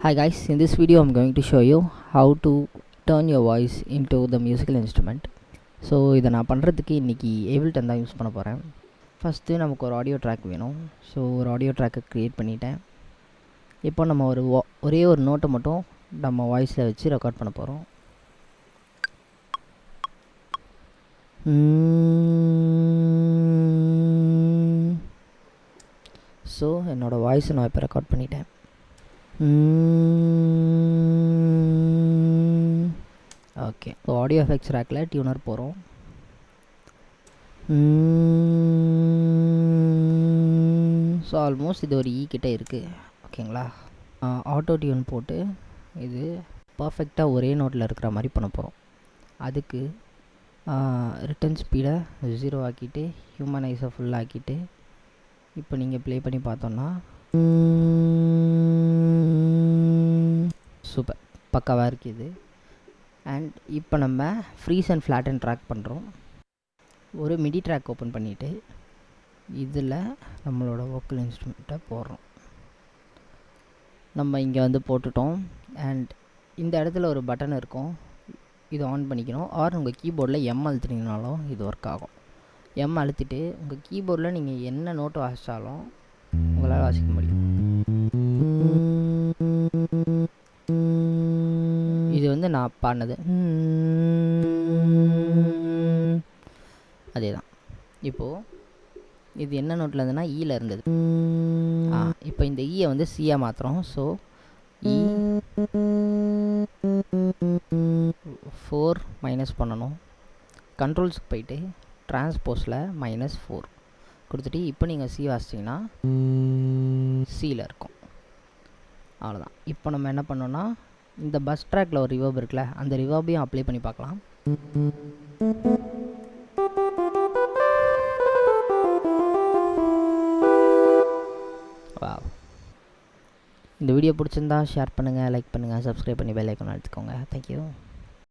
Hi guys, in this video I'm going to show you how to turn your voice into the musical instrument. So இதை நான் பண்ணுறதுக்கு இன்றைக்கி ஏபிள்டன் தான் use பண்ண போகிறேன். ஃபஸ்ட்டு நமக்கு ஒரு ஆடியோ ட்ராக் வேணும். ஸோ ஒரு ஆடியோ ட்ராக்கை க்ரியேட் பண்ணிட்டேன். இப்போ நம்ம ஒரே ஒரு நோட்டை மட்டும் நம்ம வாய்ஸில் வச்சு ரெக்கார்ட் பண்ண போகிறோம். ஸோ என்னோடய வாய்ஸை நான் இப்போ ரெக்கார்ட் பண்ணிட்டேன். ஓகே, ஸோ ஆடியோ எஃபெக்ட்ஸ் ரேக்கில் டியூனர் போகிறோம். ஸோ ஆல்மோஸ்ட் இது ஒரு கிட்டே இருக்குது. ஓகேங்களா, ஆட்டோ டியூன் போட்டு இது பர்ஃபெக்டாக ஒரே நோட்டில் இருக்கிற மாதிரி பண்ண போகிறோம். அதுக்கு ரிட்டன் ஸ்பீடை 0 ஆக்கிட்டு ஹியூமனைஸை ஃபுல் ஆக்கிட்டு இப்போ நீங்கள் ப்ளே பண்ணி பார்த்தோன்னா சூப்பர் பக்காவாக இருக்குது. அண்ட் இப்போ நம்ம ஃப்ரீஸ் அண்ட் ஃப்ளாட்டன் ட்ராக் பண்ணுறோம். ஒரு மிடி ட்ராக் ஓப்பன் பண்ணிவிட்டு இதில் நம்மளோட வோக்கல் இன்ஸ்ட்ருமெண்ட்டை போடுறோம். நம்ம இங்கே வந்து போட்டுட்டோம். அண்ட் இந்த இடத்துல ஒரு பட்டன் இருக்கும், இது ஆன் பண்ணிக்கணும். ஆர் உங்கள் கீபோர்டில் எம் அழுத்தினீங்கனாலும் இது ஒர்க் ஆகும். எம் அழுத்திட்டு உங்கள் கீபோர்டில் நீங்கள் என்ன நோட்டு வாசித்தாலும் உங்களால் வாசிக்க முடியும். இது வந்து நான் பாடினது அதே தான். இப்போது இது என்ன நோட்டில் இருந்ததுன்னா ஈயில் இருந்தது. இப்போ இந்த ஈயை வந்து சியாக மாற்றுறோம். ஸோ இ 4 மைனஸ் பண்ணணும். கண்ட்ரோல்ஸுக்கு போயிட்டு டிரான்ஸ்போஸில் -4 கொடுத்துட்டு இப்போ நீங்கள் சி வாசிச்சிங்கன்னா சியில் இருக்கும். அவ்வளோதான். இப்போ நம்ம என்ன பண்ணோன்னா இந்த பஸ் ட்ராக்கில் ஒரு ரிவர்ப் இருக்குல்ல, அந்த ரிவர்பையும் அப்ளை பண்ணி பார்க்கலாம். வாவ். இந்த வீடியோ பிடிச்சிருந்தா ஷேர் பண்ணுங்கள், லைக் பண்ணுங்கள், சப்ஸ்கிரைப் பண்ணி பெல் ஐக்கான் அழுத்திக்கோங்க. தேங்க்யூ.